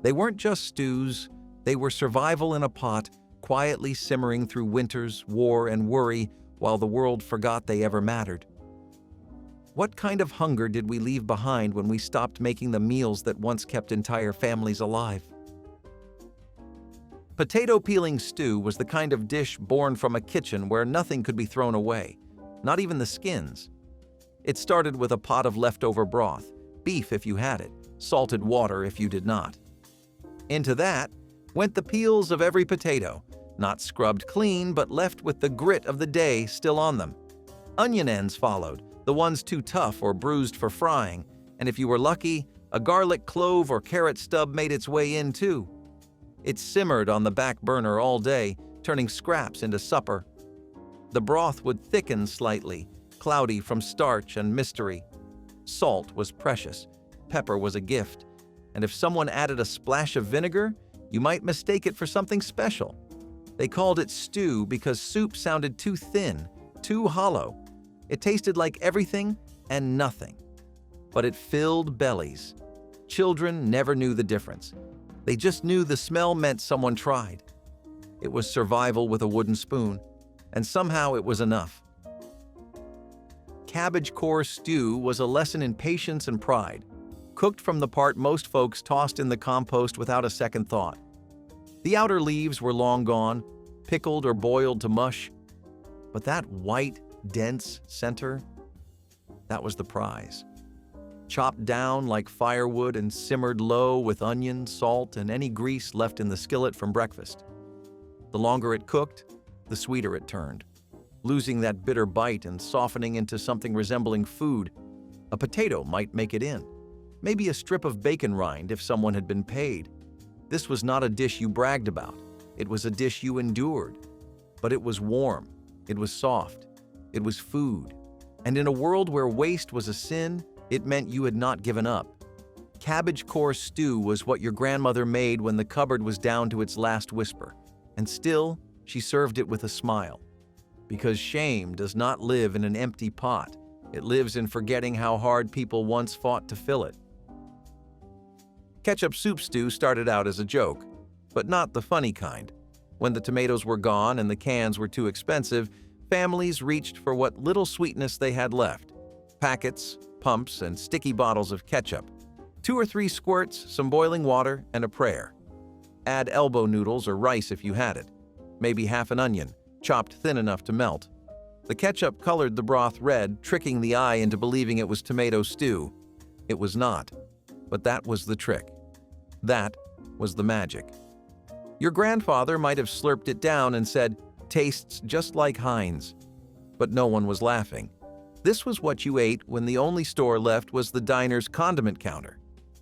They weren't just stews, they were survival in a pot, quietly simmering through winters, war, and worry while the world forgot they ever mattered. What kind of hunger did we leave behind when we stopped making the meals that once kept entire families alive? Potato peeling stew was the kind of dish born from a kitchen where nothing could be thrown away, not even the skins. It started with a pot of leftover broth, beef if you had it, salted water if you did not. Into that went the peels of every potato, not scrubbed clean but left with the grit of the day still on them. Onion ends followed, the ones too tough or bruised for frying, and if you were lucky, a garlic clove or carrot stub made its way in too. It simmered on the back burner all day, turning scraps into supper. The broth would thicken slightly, cloudy from starch and mystery. Salt was precious, pepper was a gift, and if someone added a splash of vinegar, you might mistake it for something special. They called it stew because soup sounded too thin, too hollow. It tasted like everything and nothing. But it filled bellies. Children never knew the difference. They just knew the smell meant someone tried. It was survival with a wooden spoon, and somehow it was enough. Cabbage core stew was a lesson in patience and pride, cooked from the part most folks tossed in the compost without a second thought. The outer leaves were long gone, pickled or boiled to mush, but that white, dense center, that was the prize. Chopped down like firewood and simmered low with onion, salt, and any grease left in the skillet from breakfast. The longer it cooked, the sweeter it turned, losing that bitter bite and softening into something resembling food. A potato might make it in, maybe a strip of bacon rind if someone had been paid. This was not a dish you bragged about. It was a dish you endured. But it was warm, it was soft, it was food. And in a world where waste was a sin, it meant you had not given up. Cabbage core stew was what your grandmother made when the cupboard was down to its last whisper. And still, she served it with a smile. Because shame does not live in an empty pot. It lives in forgetting how hard people once fought to fill it. Ketchup soup stew started out as a joke, but not the funny kind. When the tomatoes were gone and the cans were too expensive, families reached for what little sweetness they had left. Packets, pumps, and sticky bottles of ketchup. 2 or 3 squirts, some boiling water, and a prayer. Add elbow noodles or rice if you had it. Maybe half an onion, chopped thin enough to melt. The ketchup colored the broth red, tricking the eye into believing it was tomato stew. It was not. But that was the trick. That was the magic. Your grandfather might have slurped it down and said, "Tastes just like Heinz." But no one was laughing. This was what you ate when the only store left was the diner's condiment counter.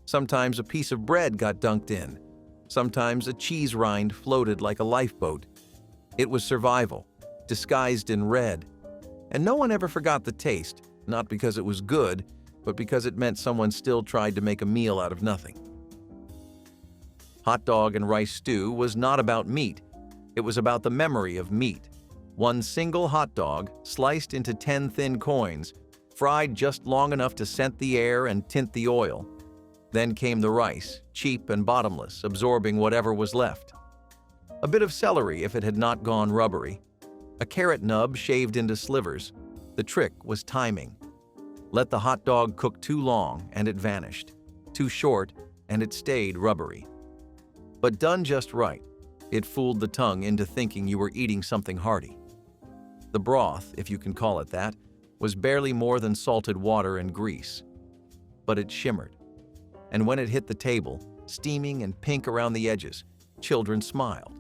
Sometimes a piece of bread got dunked in. Sometimes a cheese rind floated like a lifeboat. It was survival, disguised in red. And no one ever forgot the taste, not because it was good, but because it meant someone still tried to make a meal out of nothing. Hot dog and rice stew was not about meat. It was about the memory of meat. One single hot dog, sliced into 10 thin coins, fried just long enough to scent the air and tint the oil. Then came the rice, cheap and bottomless, absorbing whatever was left. A bit of celery if it had not gone rubbery. A carrot nub shaved into slivers. The trick was timing. Let the hot dog cook too long and it vanished. Too short and it stayed rubbery. But done just right, it fooled the tongue into thinking you were eating something hearty. The broth, if you can call it that, was barely more than salted water and grease. But it shimmered. And when it hit the table, steaming and pink around the edges, children smiled.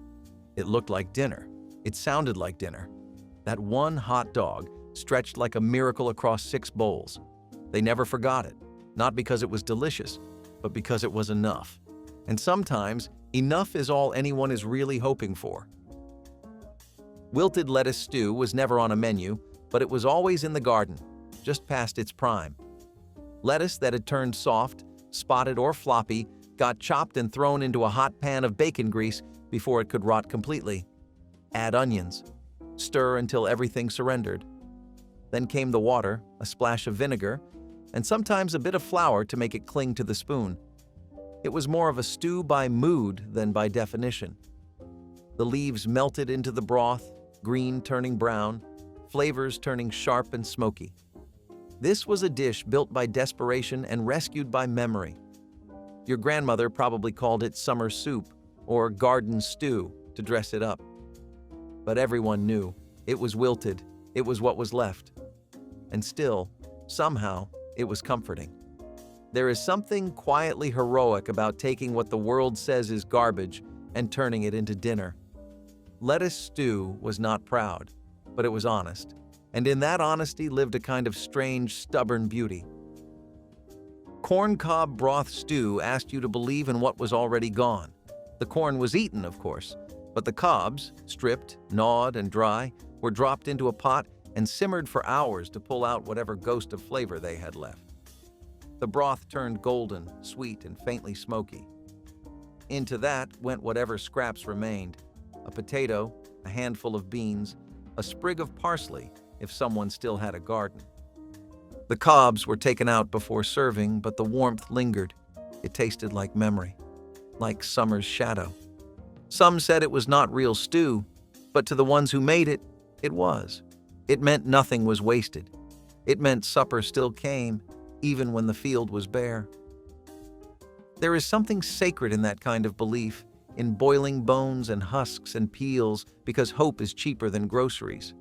It looked like dinner. It sounded like dinner. That one hot dog stretched like a miracle across 6 bowls. They never forgot it, not because it was delicious, but because it was enough. And sometimes, enough is all anyone is really hoping for. Wilted lettuce stew was never on a menu, but it was always in the garden, just past its prime. Lettuce that had turned soft, spotted or floppy, got chopped and thrown into a hot pan of bacon grease before it could rot completely. Add onions. Stir until everything surrendered. Then came the water, a splash of vinegar, and sometimes a bit of flour to make it cling to the spoon. It was more of a stew by mood than by definition. The leaves melted into the broth, green turning brown, flavors turning sharp and smoky. This was a dish built by desperation and rescued by memory. Your grandmother probably called it summer soup or garden stew to dress it up. But everyone knew it was wilted, it was what was left. And still, somehow, it was comforting. There is something quietly heroic about taking what the world says is garbage and turning it into dinner. Lettuce stew was not proud, but it was honest, and in that honesty lived a kind of strange, stubborn beauty. Corn cob broth stew asked you to believe in what was already gone. The corn was eaten, of course, but the cobs, stripped, gnawed, and dry, were dropped into a pot and simmered for hours to pull out whatever ghost of flavor they had left. The broth turned golden, sweet, and faintly smoky. Into that went whatever scraps remained: a potato, a handful of beans, a sprig of parsley if someone still had a garden. The cobs were taken out before serving, but the warmth lingered. It tasted like memory, like summer's shadow. Some said it was not real stew, but to the ones who made it, it was. It meant nothing was wasted. It meant supper still came, even when the field was bare. There is something sacred in that kind of belief, in boiling bones and husks and peels, because hope is cheaper than groceries.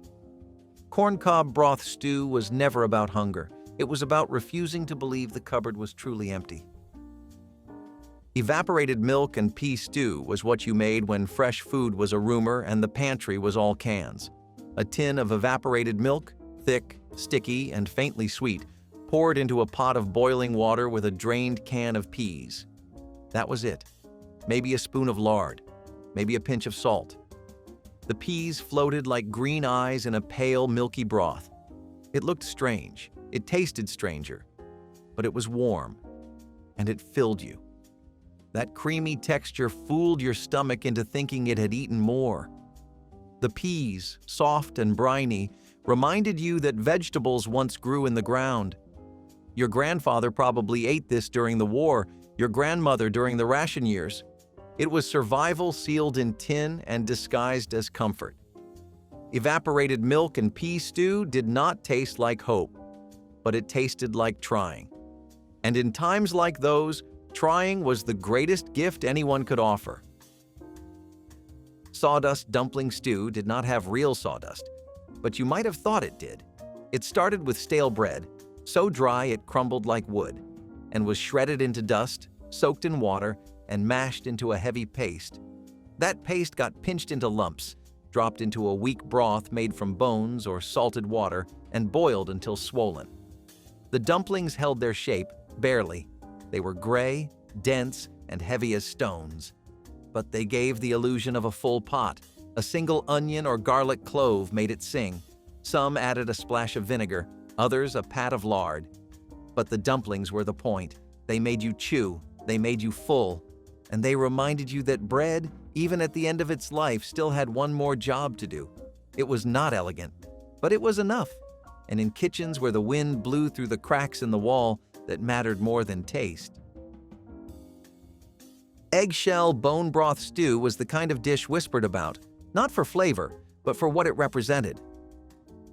Corncob broth stew was never about hunger. It was about refusing to believe the cupboard was truly empty. Evaporated milk and pea stew was what you made when fresh food was a rumor and the pantry was all cans. A tin of evaporated milk, thick, sticky, and faintly sweet, poured into a pot of boiling water with a drained can of peas. That was it. Maybe a spoon of lard, maybe a pinch of salt. The peas floated like green eyes in a pale, milky broth. It looked strange. It tasted stranger. But it was warm, and it filled you. That creamy texture fooled your stomach into thinking it had eaten more. The peas, soft and briny, reminded you that vegetables once grew in the ground. Your grandfather probably ate this during the war, your grandmother during the ration years. It was survival sealed in tin and disguised as comfort. Evaporated milk and pea stew did not taste like hope, but it tasted like trying. And in times like those, trying was the greatest gift anyone could offer. Sawdust dumpling stew did not have real sawdust, but you might have thought it did. It started with stale bread, so dry it crumbled like wood, and was shredded into dust, soaked in water, and mashed into a heavy paste. That paste got pinched into lumps, dropped into a weak broth made from bones or salted water, and boiled until swollen. The dumplings held their shape, barely. They were gray, dense, and heavy as stones. But they gave the illusion of a full pot. A single onion or garlic clove made it sing. Some added a splash of vinegar, others a pat of lard. But the dumplings were the point. They made you chew, they made you full, and they reminded you that bread, even at the end of its life, still had one more job to do. It was not elegant, but it was enough. And in kitchens where the wind blew through the cracks in the wall, that mattered more than taste. Eggshell bone broth stew was the kind of dish whispered about, not for flavor, but for what it represented.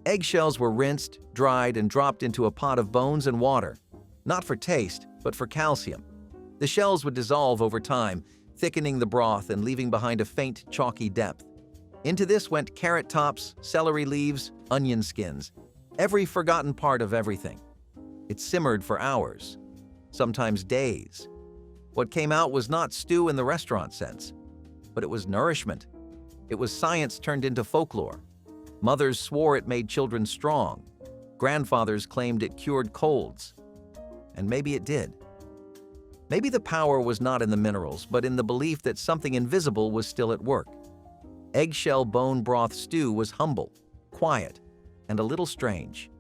Eggshells were rinsed, dried, and dropped into a pot of bones and water, not for taste, but for calcium. The shells would dissolve over time, thickening the broth and leaving behind a faint, chalky depth. Into this went carrot tops, celery leaves, onion skins, every forgotten part of everything. It simmered for hours, sometimes days. What came out was not stew in the restaurant sense, but it was nourishment. It was science turned into folklore. Mothers swore it made children strong. Grandfathers claimed it cured colds. And maybe it did. Maybe the power was not in the minerals, but in the belief that something invisible was still at work. Eggshell bone broth stew was humble, quiet, and a little strange.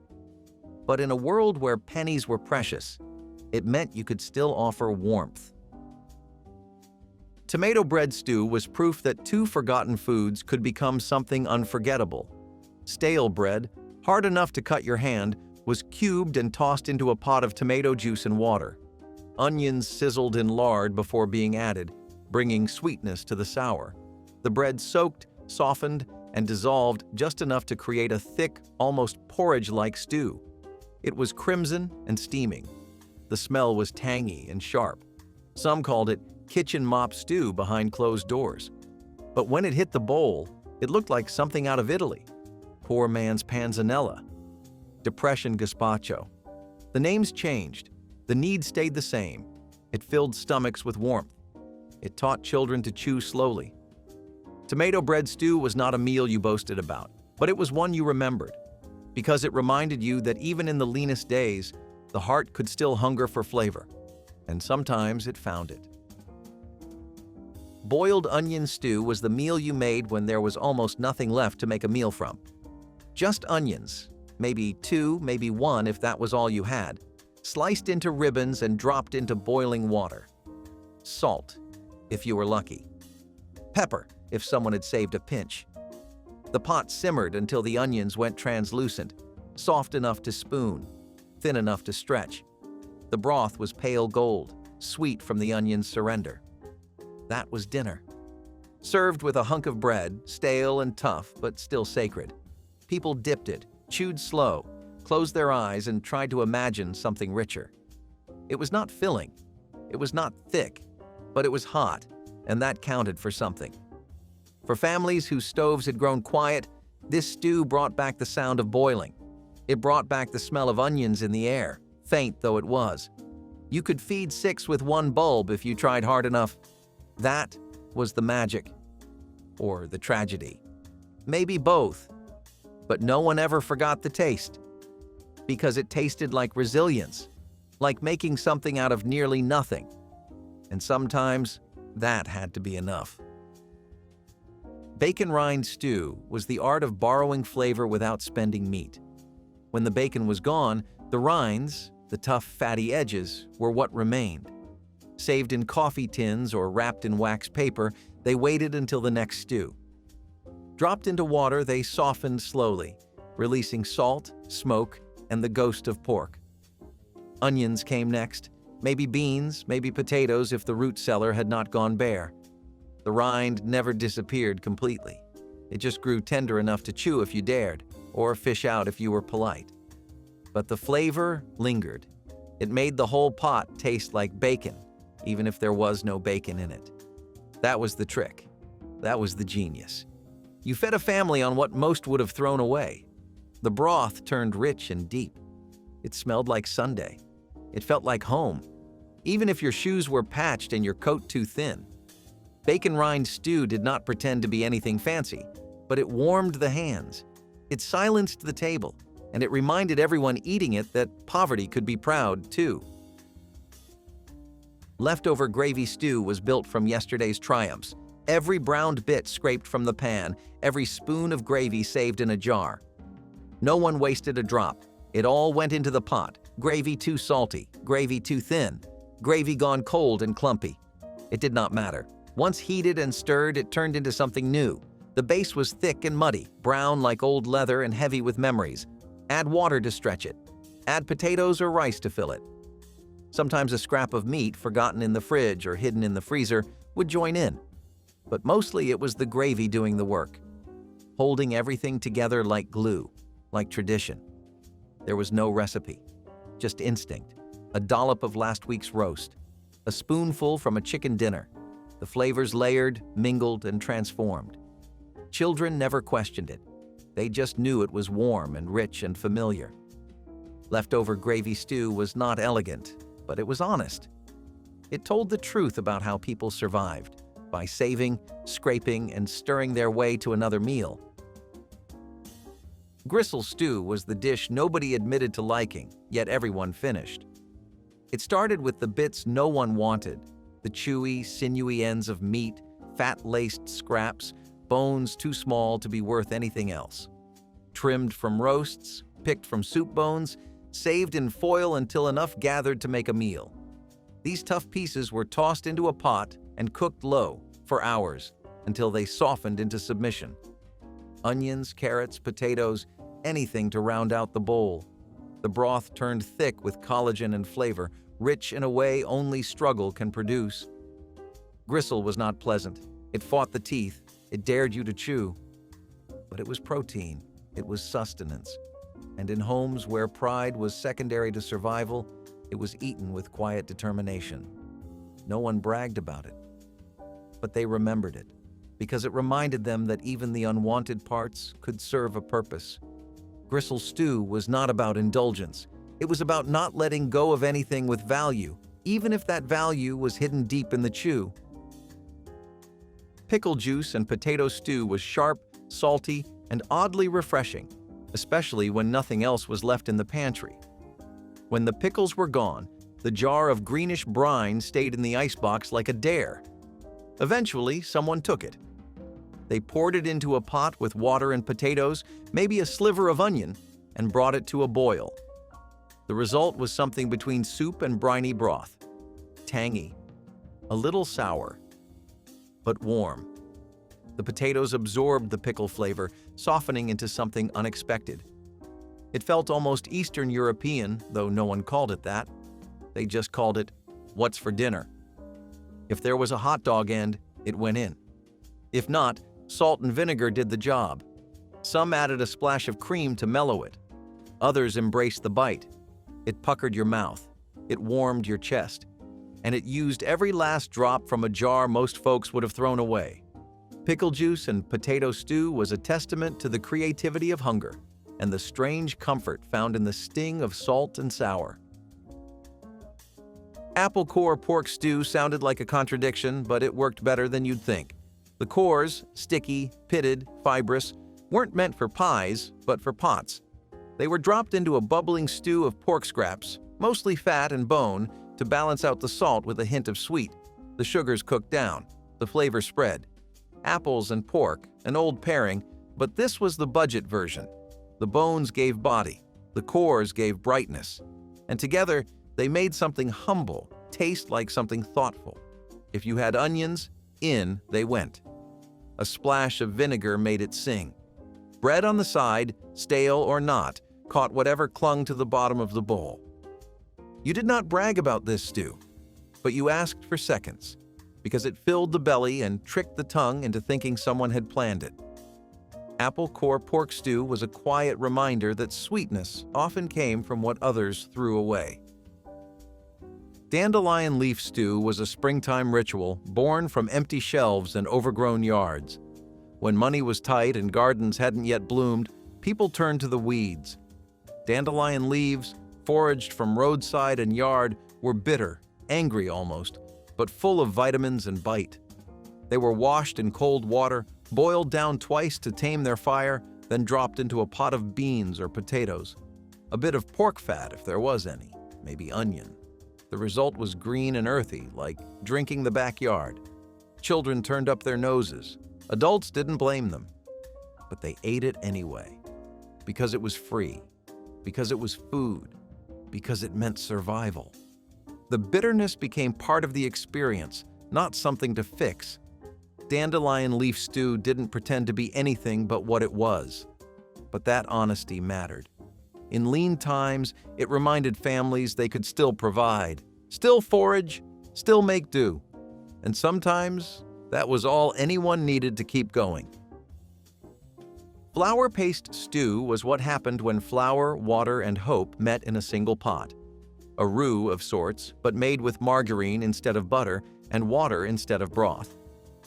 But in a world where pennies were precious, it meant you could still offer warmth. Tomato bread stew was proof that two forgotten foods could become something unforgettable. Stale bread, hard enough to cut your hand, was cubed and tossed into a pot of tomato juice and water. Onions sizzled in lard before being added, bringing sweetness to the sour. The bread soaked, softened, and dissolved just enough to create a thick, almost porridge-like stew. It was crimson and steaming. The smell was tangy and sharp. Some called it kitchen mop stew behind closed doors. But when it hit the bowl, it looked like something out of Italy. Poor man's panzanella. Depression gazpacho. The names changed. The need stayed the same. It filled stomachs with warmth. It taught children to chew slowly. Tomato bread stew was not a meal you boasted about, but it was one you remembered, because it reminded you that even in the leanest days, the heart could still hunger for flavor, and sometimes it found it. Boiled onion stew was the meal you made when there was almost nothing left to make a meal from. Just onions, maybe two, maybe one if that was all you had, sliced into ribbons and dropped into boiling water. Salt, if you were lucky. Pepper, if someone had saved a pinch. The pot simmered until the onions went translucent, soft enough to spoon, thin enough to stretch. The broth was pale gold, sweet from the onion's surrender. That was dinner. Served with a hunk of bread, stale and tough, but still sacred. People dipped it, chewed slow, closed their eyes, and tried to imagine something richer. It was not filling. It was not thick, but it was hot, and that counted for something. For families whose stoves had grown quiet, this stew brought back the sound of boiling. It brought back the smell of onions in the air, faint though it was. You could feed 6 with one bulb if you tried hard enough. That was the magic. Or the tragedy. Maybe both. But no one ever forgot the taste. Because it tasted like resilience, like making something out of nearly nothing. And sometimes, that had to be enough. Bacon rind stew was the art of borrowing flavor without spending meat. When the bacon was gone, the rinds, the tough, fatty edges, were what remained. Saved in coffee tins or wrapped in wax paper, they waited until the next stew. Dropped into water, they softened slowly, releasing salt, smoke, and the ghost of pork. Onions came next, maybe beans, maybe potatoes if the root cellar had not gone bare. The rind never disappeared completely. It just grew tender enough to chew if you dared, or fish out if you were polite. But the flavor lingered. It made the whole pot taste like bacon, even if there was no bacon in it. That was the trick. That was the genius. You fed a family on what most would have thrown away. The broth turned rich and deep. It smelled like Sunday. It felt like home, even if your shoes were patched and your coat too thin. Bacon rind stew did not pretend to be anything fancy, but it warmed the hands. It silenced the table, and it reminded everyone eating it that poverty could be proud, too. Leftover gravy stew was built from yesterday's triumphs. Every browned bit scraped from the pan, every spoon of gravy saved in a jar. No one wasted a drop. It all went into the pot. Gravy too salty, gravy too thin, gravy gone cold and clumpy. It did not matter. Once heated and stirred, it turned into something new. The base was thick and muddy, brown like old leather and heavy with memories. Add water to stretch it. Add potatoes or rice to fill it. Sometimes a scrap of meat forgotten in the fridge or hidden in the freezer would join in. But mostly it was the gravy doing the work, holding everything together like glue, like tradition. There was no recipe, just instinct, a dollop of last week's roast, a spoonful from a chicken dinner. The flavors layered, mingled, and transformed. Children never questioned it. They just knew it was warm and rich and familiar. Leftover gravy stew was not elegant, but it was honest. It told the truth about how people survived, by saving, scraping, and stirring their way to another meal. Gristle stew was the dish nobody admitted to liking, yet everyone finished. It started with the bits no one wanted, the chewy, sinewy ends of meat, fat-laced scraps, bones too small to be worth anything else. Trimmed from roasts, picked from soup bones, saved in foil until enough gathered to make a meal. These tough pieces were tossed into a pot and cooked low for hours until they softened into submission. Onions, carrots, potatoes, anything to round out the bowl. The broth turned thick with collagen and flavor, rich in a way only struggle can produce. Gristle was not pleasant. It fought the teeth. It dared you to chew. But it was protein. It was sustenance. And in homes where pride was secondary to survival, it was eaten with quiet determination. No one bragged about it. But they remembered it, because it reminded them that even the unwanted parts could serve a purpose. Gristle stew was not about indulgence. It was about not letting go of anything with value, even if that value was hidden deep in the chew. Pickle juice and potato stew was sharp, salty, and oddly refreshing, especially when nothing else was left in the pantry. When the pickles were gone, the jar of greenish brine stayed in the icebox like a dare. Eventually, someone took it. They poured it into a pot with water and potatoes, maybe a sliver of onion, and brought it to a boil. The result was something between soup and briny broth. Tangy, a little sour, but warm. The potatoes absorbed the pickle flavor, softening into something unexpected. It felt almost Eastern European, though no one called it that. They just called it, "What's for dinner?" If there was a hot dog end, it went in. If not, salt and vinegar did the job. Some added a splash of cream to mellow it. Others embraced the bite. It puckered your mouth. It warmed your chest. And it used every last drop from a jar most folks would have thrown away. Pickle juice and potato stew was a testament to the creativity of hunger and the strange comfort found in the sting of salt and sour. Apple core pork stew sounded like a contradiction, but it worked better than you'd think. The cores, sticky, pitted, fibrous, weren't meant for pies, but for pots. They were dropped into a bubbling stew of pork scraps, mostly fat and bone, to balance out the salt with a hint of sweet. The sugars cooked down, the flavor spread. Apples and pork, an old pairing, but this was the budget version. The bones gave body, the cores gave brightness, and together they made something humble taste like something thoughtful. If you had onions, in they went. A splash of vinegar made it sing. Bread on the side, stale or not, caught whatever clung to the bottom of the bowl. You did not brag about this stew, but you asked for seconds, because it filled the belly and tricked the tongue into thinking someone had planned it. Apple core pork stew was a quiet reminder that sweetness often came from what others threw away. Dandelion leaf stew was a springtime ritual born from empty shelves and overgrown yards. When money was tight and gardens hadn't yet bloomed, people turned to the weeds. Dandelion leaves, foraged from roadside and yard, were bitter, angry almost, but full of vitamins and bite. They were washed in cold water, boiled down twice to tame their fire, then dropped into a pot of beans or potatoes. A bit of pork fat if there was any, maybe onion. The result was green and earthy, like drinking the backyard. Children turned up their noses. Adults didn't blame them. But they ate it anyway. Because it was free. Because it was food. Because it meant survival. The bitterness became part of the experience, not something to fix. Dandelion leaf stew didn't pretend to be anything but what it was. But that honesty mattered. In lean times, it reminded families they could still provide, still forage, still make do. And sometimes, that was all anyone needed to keep going. Flour paste stew was what happened when flour, water, and hope met in a single pot. A roux of sorts, but made with margarine instead of butter and water instead of broth.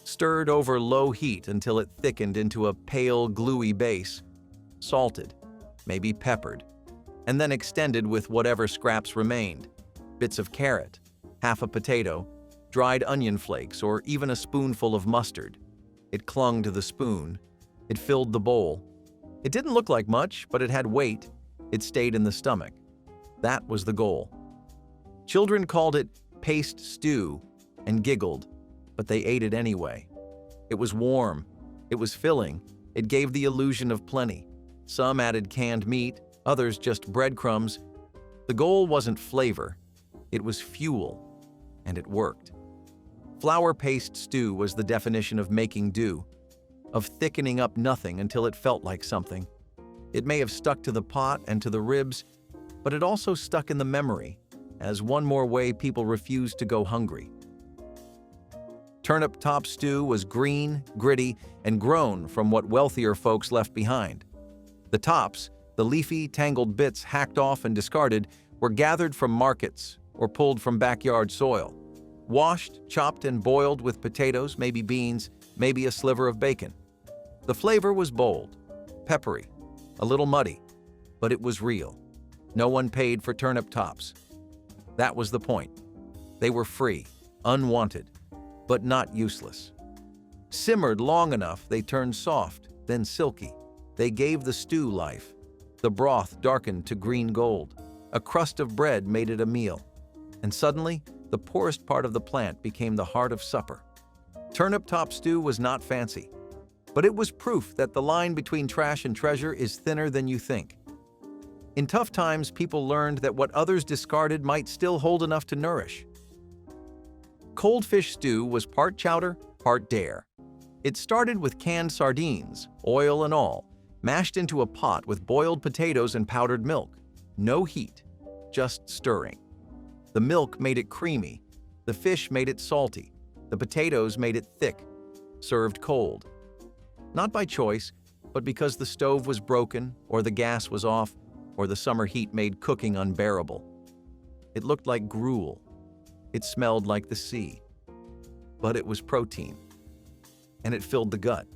Stirred over low heat until it thickened into a pale, gluey base. Salted, maybe peppered, and then extended with whatever scraps remained. Bits of carrot, half a potato, dried onion flakes, or even a spoonful of mustard. It clung to the spoon. It filled the bowl. It didn't look like much, but it had weight. It stayed in the stomach. That was the goal. Children called it paste stew and giggled, but they ate it anyway. It was warm. It was filling. It gave the illusion of plenty. Some added canned meat, others just breadcrumbs. The goal wasn't flavor. It was fuel, and it worked. Flour paste stew was the definition of making do, of thickening up nothing until it felt like something. It may have stuck to the pot and to the ribs, but it also stuck in the memory. as one more way people refused to go hungry. Turnip top stew was green, gritty, and grown from what wealthier folks left behind. The tops, the leafy, tangled bits hacked off and discarded, were gathered from markets or pulled from backyard soil. Washed, chopped, and boiled with potatoes, maybe beans, maybe a sliver of bacon. The flavor was bold, peppery, a little muddy, but it was real. No one paid for turnip tops. That was the point. They were free, unwanted, but not useless. Simmered long enough, they turned soft, then silky. They gave the stew life. The broth darkened to green gold. A crust of bread made it a meal. And suddenly, the poorest part of the plant became the heart of supper. Turnip top stew was not fancy, but it was proof that the line between trash and treasure is thinner than you think. In tough times, people learned that what others discarded might still hold enough to nourish. Cold fish stew was part chowder, part dare. It started with canned sardines, oil and all, mashed into a pot with boiled potatoes and powdered milk. No heat, just stirring. The milk made it creamy, the fish made it salty, the potatoes made it thick, served cold. Not by choice, but because the stove was broken, or the gas was off, or the summer heat made cooking unbearable. It looked like gruel. It smelled like the sea. But it was protein, and it filled the gut.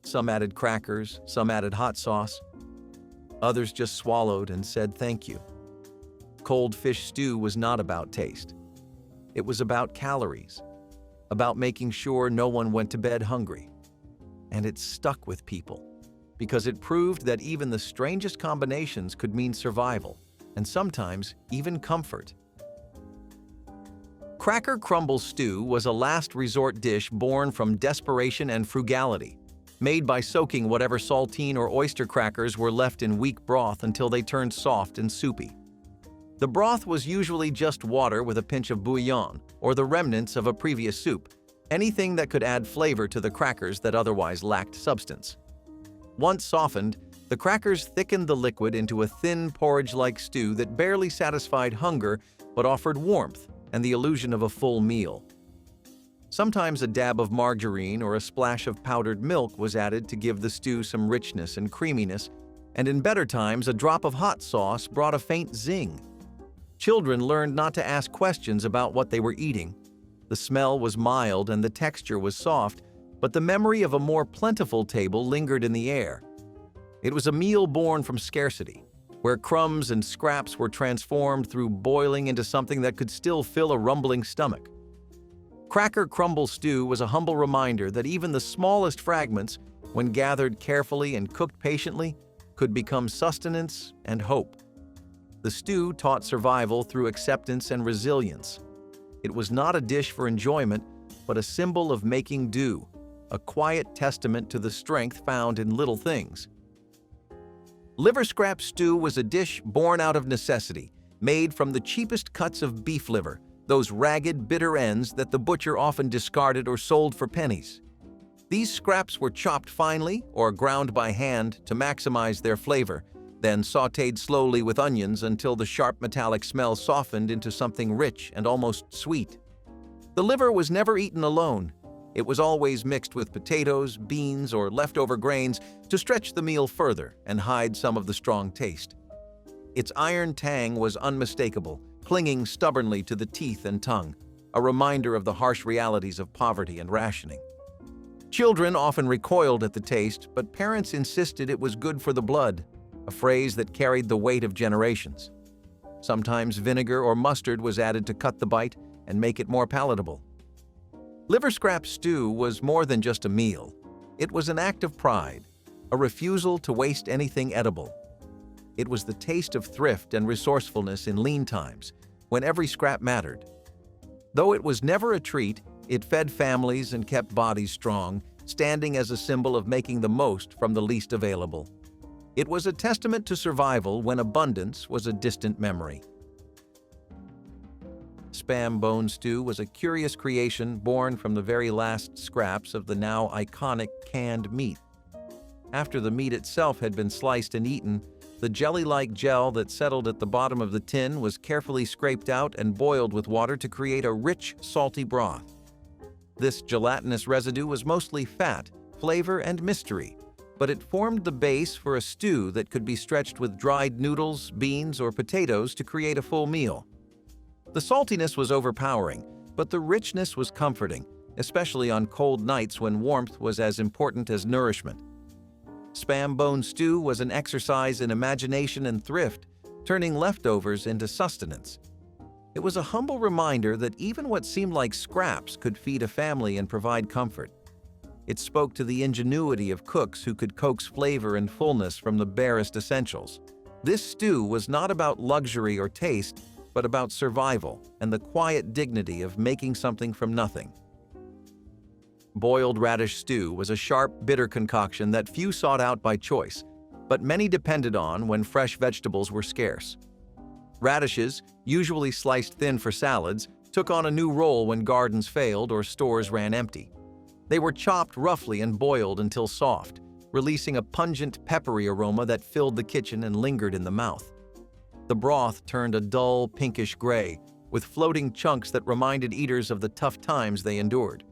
Some added crackers, some added hot sauce. Others just swallowed and said thank you. Cold fish stew was not about taste. It was about calories, about making sure no one went to bed hungry. And it stuck with people, because it proved that even the strangest combinations could mean survival, and sometimes even comfort. Cracker crumble stew was a last resort dish born from desperation and frugality, made by soaking whatever saltine or oyster crackers were left in weak broth until they turned soft and soupy. The broth was usually just water with a pinch of bouillon or the remnants of a previous soup, anything that could add flavor to the crackers that otherwise lacked substance. Once softened, the crackers thickened the liquid into a thin porridge-like stew that barely satisfied hunger but offered warmth and the illusion of a full meal. Sometimes a dab of margarine or a splash of powdered milk was added to give the stew some richness and creaminess, and in better times a drop of hot sauce brought a faint zing. Children learned not to ask questions about what they were eating. The smell was mild and the texture was soft, but the memory of a more plentiful table lingered in the air. It was a meal born from scarcity, where crumbs and scraps were transformed through boiling into something that could still fill a rumbling stomach. Cracker crumble stew was a humble reminder that even the smallest fragments, when gathered carefully and cooked patiently, could become sustenance and hope. The stew taught survival through acceptance and resilience. It was not a dish for enjoyment, but a symbol of making do, a quiet testament to the strength found in little things. Liver scrap stew was a dish born out of necessity, made from the cheapest cuts of beef liver, those ragged, bitter ends that the butcher often discarded or sold for pennies. These scraps were chopped finely or ground by hand to maximize their flavor, then sautéed slowly with onions until the sharp metallic smell softened into something rich and almost sweet. The liver was never eaten alone. It was always mixed with potatoes, beans, or leftover grains to stretch the meal further and hide some of the strong taste. Its iron tang was unmistakable, clinging stubbornly to the teeth and tongue, a reminder of the harsh realities of poverty and rationing. Children often recoiled at the taste, but parents insisted it was good for the blood, a phrase that carried the weight of generations. Sometimes vinegar or mustard was added to cut the bite and make it more palatable. Liver scrap stew was more than just a meal. It was an act of pride, a refusal to waste anything edible. It was the taste of thrift and resourcefulness in lean times, when every scrap mattered. Though it was never a treat, it fed families and kept bodies strong, standing as a symbol of making the most from the least available. It was a testament to survival when abundance was a distant memory. Spam bone stew was a curious creation born from the very last scraps of the now iconic canned meat. After the meat itself had been sliced and eaten, The jelly-like gel that settled at the bottom of the tin was carefully scraped out and boiled with water to create a rich, salty broth. This gelatinous residue was mostly fat, flavor, and mystery, but it formed the base for a stew that could be stretched with dried noodles, beans, or potatoes to create a full meal. The saltiness was overpowering, but the richness was comforting, especially on cold nights when warmth was as important as nourishment. Spam bone stew was an exercise in imagination and thrift, turning leftovers into sustenance. It was a humble reminder that even what seemed like scraps could feed a family and provide comfort. It spoke to the ingenuity of cooks who could coax flavor and fullness from the barest essentials. This stew was not about luxury or taste, but about survival and the quiet dignity of making something from nothing. Boiled radish stew was a sharp, bitter concoction that few sought out by choice, but many depended on when fresh vegetables were scarce. Radishes, usually sliced thin for salads, took on a new role when gardens failed or stores ran empty. They were chopped roughly and boiled until soft, releasing a pungent, peppery aroma that filled the kitchen and lingered in the mouth. The broth turned a dull, pinkish gray, with floating chunks that reminded eaters of the tough times they endured.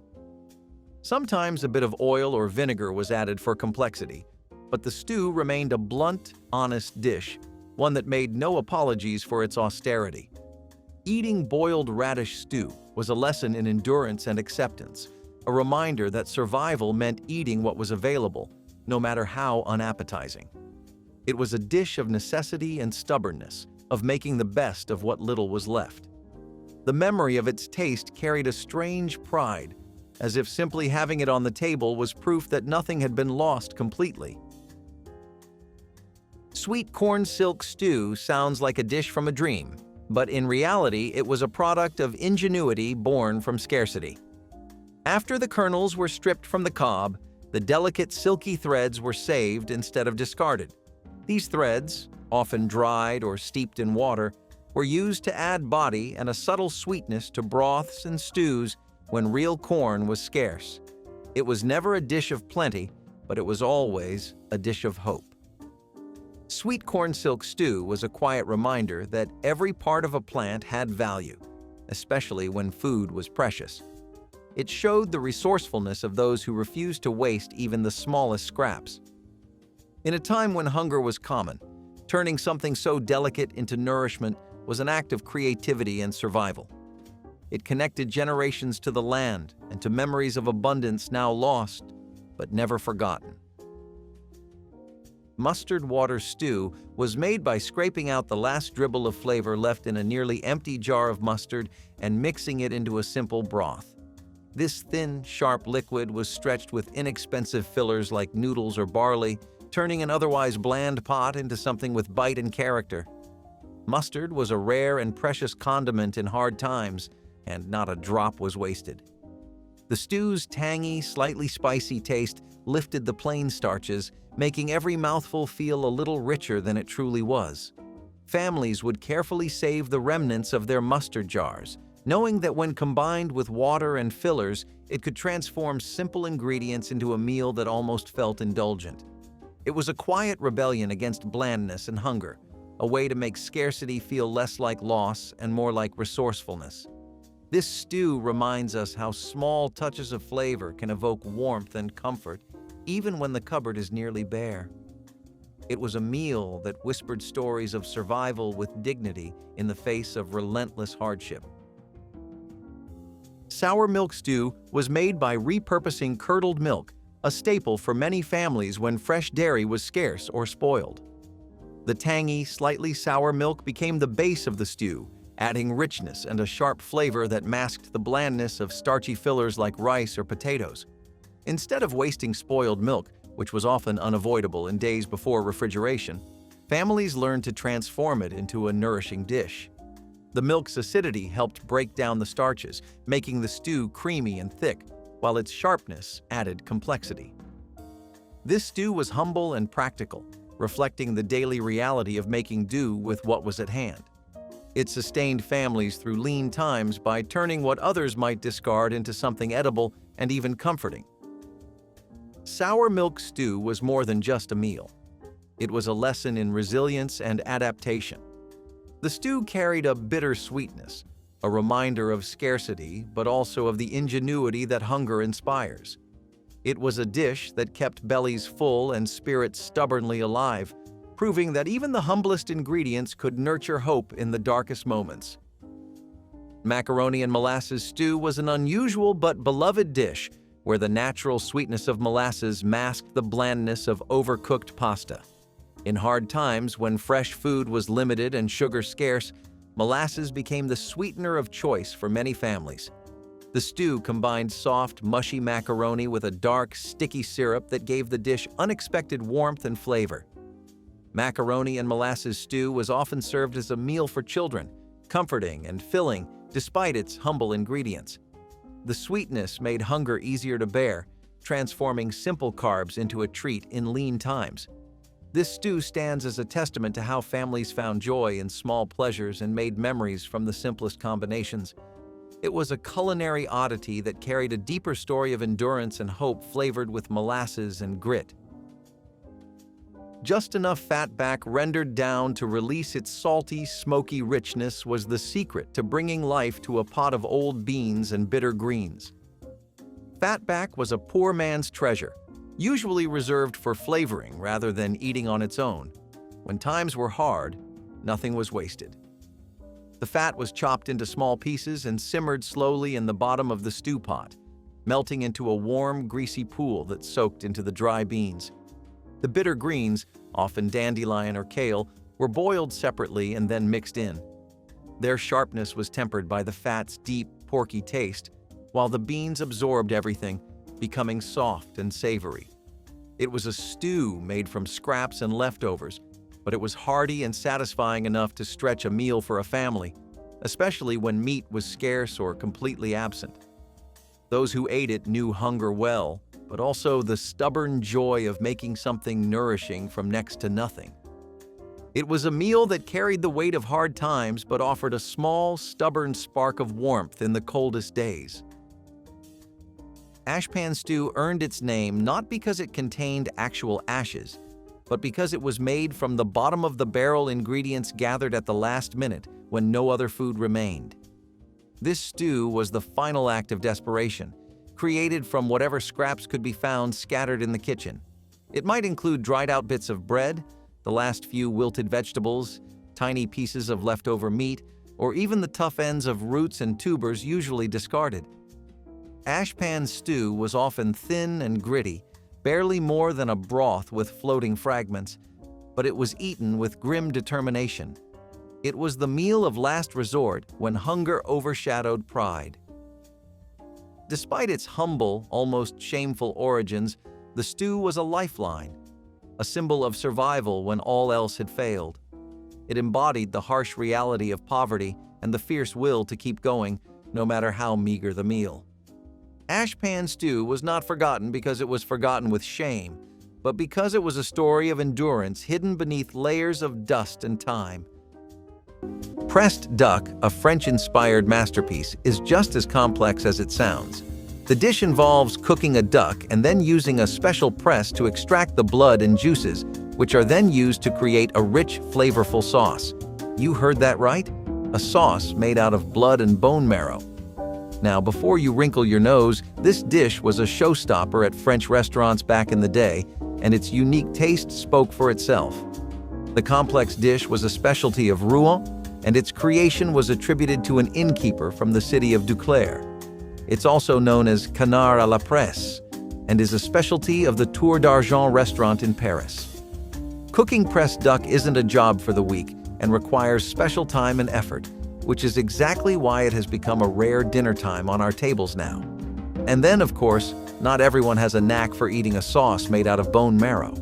Sometimes a bit of oil or vinegar was added for complexity, but the stew remained a blunt, honest dish, one that made no apologies for its austerity. Eating boiled radish stew was a lesson in endurance and acceptance, a reminder that survival meant eating what was available, no matter how unappetizing. It was a dish of necessity and stubbornness, of making the best of what little was left. The memory of its taste carried a strange pride, as if simply having it on the table was proof that nothing had been lost completely. Sweet corn silk stew sounds like a dish from a dream, but in reality it was a product of ingenuity born from scarcity. After the kernels were stripped from the cob, the delicate silky threads were saved instead of discarded. These threads, often dried or steeped in water, were used to add body and a subtle sweetness to broths and stews when real corn was scarce. It was never a dish of plenty, but it was always a dish of hope. Sweet corn silk stew was a quiet reminder that every part of a plant had value, especially when food was precious. It showed the resourcefulness of those who refused to waste even the smallest scraps. In a time when hunger was common, turning something so delicate into nourishment was an act of creativity and survival. It connected generations to the land and to memories of abundance now lost, but never forgotten. Mustard water stew was made by scraping out the last dribble of flavor left in a nearly empty jar of mustard and mixing it into a simple broth. This thin, sharp liquid was stretched with inexpensive fillers like noodles or barley, turning an otherwise bland pot into something with bite and character. Mustard was a rare and precious condiment in hard times, and not a drop was wasted. The stew's tangy, slightly spicy taste lifted the plain starches, making every mouthful feel a little richer than it truly was. Families would carefully save the remnants of their mustard jars, knowing that when combined with water and fillers, it could transform simple ingredients into a meal that almost felt indulgent. It was a quiet rebellion against blandness and hunger, a way to make scarcity feel less like loss and more like resourcefulness. This stew reminds us how small touches of flavor can evoke warmth and comfort, even when the cupboard is nearly bare. It was a meal that whispered stories of survival with dignity in the face of relentless hardship. Sour milk stew was made by repurposing curdled milk, a staple for many families when fresh dairy was scarce or spoiled. The tangy, slightly sour milk became the base of the stew, adding richness and a sharp flavor that masked the blandness of starchy fillers like rice or potatoes. Instead of wasting spoiled milk, which was often unavoidable in days before refrigeration, families learned to transform it into a nourishing dish. The milk's acidity helped break down the starches, making the stew creamy and thick, while its sharpness added complexity. This stew was humble and practical, reflecting the daily reality of making do with what was at hand. It sustained families through lean times by turning what others might discard into something edible and even comforting. Sour milk stew was more than just a meal. It was a lesson in resilience and adaptation. The stew carried a bitter sweetness, a reminder of scarcity, but also of the ingenuity that hunger inspires. It was a dish that kept bellies full and spirits stubbornly alive, proving that even the humblest ingredients could nurture hope in the darkest moments. Macaroni and molasses stew was an unusual but beloved dish where the natural sweetness of molasses masked the blandness of overcooked pasta. In hard times, when fresh food was limited and sugar scarce, molasses became the sweetener of choice for many families. The stew combined soft, mushy macaroni with a dark, sticky syrup that gave the dish unexpected warmth and flavor. Macaroni and molasses stew was often served as a meal for children, comforting and filling despite its humble ingredients. The sweetness made hunger easier to bear, transforming simple carbs into a treat in lean times. This stew stands as a testament to how families found joy in small pleasures and made memories from the simplest combinations. It was a culinary oddity that carried a deeper story of endurance and hope flavored with molasses and grit. Just enough fat back rendered down to release its salty, smoky richness was the secret to bringing life to a pot of old beans and bitter greens. Fatback was a poor man's treasure, usually reserved for flavoring rather than eating on its own. When times were hard, nothing was wasted. The fat was chopped into small pieces and simmered slowly in the bottom of the stew pot, melting into a warm, greasy pool that soaked into the dry beans. The bitter greens, often dandelion or kale, were boiled separately and then mixed in. Their sharpness was tempered by the fat's deep, porky taste, while the beans absorbed everything, becoming soft and savory. It was a stew made from scraps and leftovers, but it was hearty and satisfying enough to stretch a meal for a family, especially when meat was scarce or completely absent. Those who ate it knew hunger well, but also the stubborn joy of making something nourishing from next to nothing. It was a meal that carried the weight of hard times but offered a small, stubborn spark of warmth in the coldest days. Ashpan stew earned its name not because it contained actual ashes, but because it was made from the bottom-of-the-barrel ingredients gathered at the last minute when no other food remained. This stew was the final act of desperation, created from whatever scraps could be found scattered in the kitchen. It might include dried-out bits of bread, the last few wilted vegetables, tiny pieces of leftover meat, or even the tough ends of roots and tubers usually discarded. Ashpan stew was often thin and gritty, barely more than a broth with floating fragments, but it was eaten with grim determination. It was the meal of last resort when hunger overshadowed pride. Despite its humble, almost shameful origins, the stew was a lifeline, a symbol of survival when all else had failed. It embodied the harsh reality of poverty and the fierce will to keep going, no matter how meager the meal. Ashpan stew was not forgotten because it was forgotten with shame, but because it was a story of endurance hidden beneath layers of dust and time. Pressed duck, a French-inspired masterpiece, is just as complex as it sounds. The dish involves cooking a duck and then using a special press to extract the blood and juices, which are then used to create a rich, flavorful sauce. You heard that right? A sauce made out of blood and bone marrow. Now, before you wrinkle your nose, this dish was a showstopper at French restaurants back in the day, and its unique taste spoke for itself. The complex dish was a specialty of Rouen, and its creation was attributed to an innkeeper from the city of Duclair. It's also known as canard à la presse, and is a specialty of the Tour d'Argent restaurant in Paris. Cooking pressed duck isn't a job for the weak and requires special time and effort, which is exactly why it has become a rare dinner time on our tables now. And then, of course, not everyone has a knack for eating a sauce made out of bone marrow.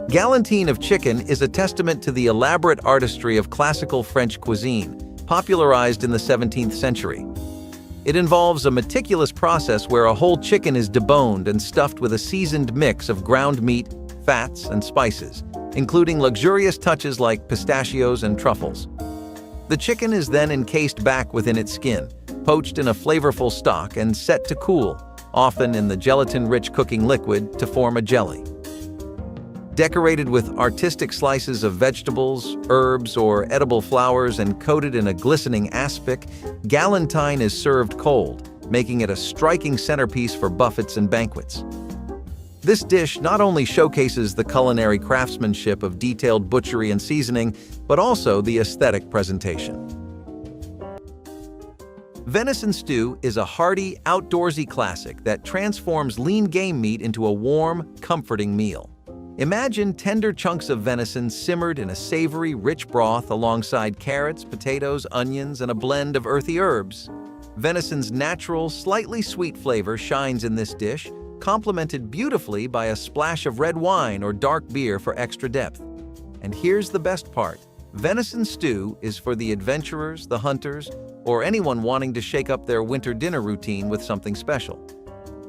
Galantine of chicken is a testament to the elaborate artistry of classical French cuisine, popularized in the 17th century. It involves a meticulous process where a whole chicken is deboned and stuffed with a seasoned mix of ground meat, fats, and spices, including luxurious touches like pistachios and truffles. The chicken is then encased back within its skin, poached in a flavorful stock and set to cool, often in the gelatin-rich cooking liquid, to form a jelly. Decorated with artistic slices of vegetables, herbs, or edible flowers and coated in a glistening aspic, galantine is served cold, making it a striking centerpiece for buffets and banquets. This dish not only showcases the culinary craftsmanship of detailed butchery and seasoning, but also the aesthetic presentation. Venison stew is a hearty, outdoorsy classic that transforms lean game meat into a warm, comforting meal. Imagine tender chunks of venison simmered in a savory, rich broth alongside carrots, potatoes, onions, and a blend of earthy herbs. Venison's natural, slightly sweet flavor shines in this dish, complemented beautifully by a splash of red wine or dark beer for extra depth. And here's the best part. Venison stew is for the adventurers, the hunters, or anyone wanting to shake up their winter dinner routine with something special.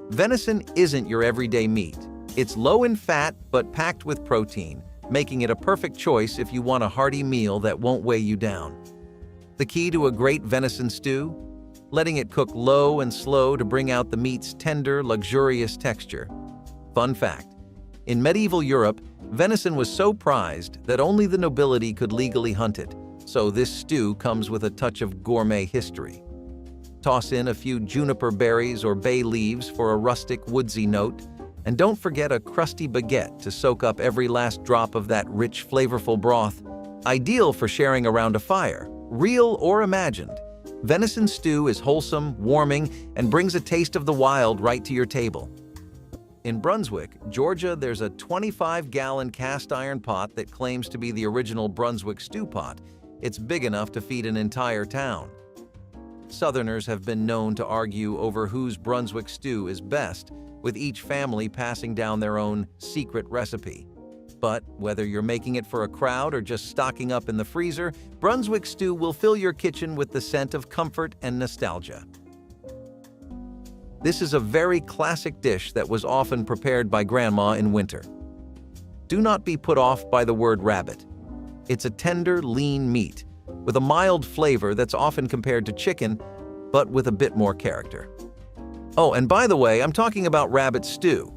Venison isn't your everyday meat. It's low in fat but packed with protein, making it a perfect choice if you want a hearty meal that won't weigh you down. The key to a great venison stew? Letting it cook low and slow to bring out the meat's tender, luxurious texture. Fun fact: in medieval Europe, venison was so prized that only the nobility could legally hunt it, so this stew comes with a touch of gourmet history. Toss in a few juniper berries or bay leaves for a rustic, woodsy note, and don't forget a crusty baguette to soak up every last drop of that rich, flavorful broth. Ideal for sharing around a fire, real or imagined. Venison stew is wholesome, warming, and brings a taste of the wild right to your table. In Brunswick, Georgia, there's a 25-gallon cast iron pot that claims to be the original Brunswick stew pot. It's big enough to feed an entire town. Southerners have been known to argue over whose Brunswick stew is best, with each family passing down their own secret recipe. But whether you're making it for a crowd or just stocking up in the freezer, Brunswick stew will fill your kitchen with the scent of comfort and nostalgia. This is a very classic dish that was often prepared by Grandma in winter. Do not be put off by the word rabbit. It's a tender, lean meat, with a mild flavor that's often compared to chicken, but with a bit more character. Oh, and by the way, I'm talking about rabbit stew.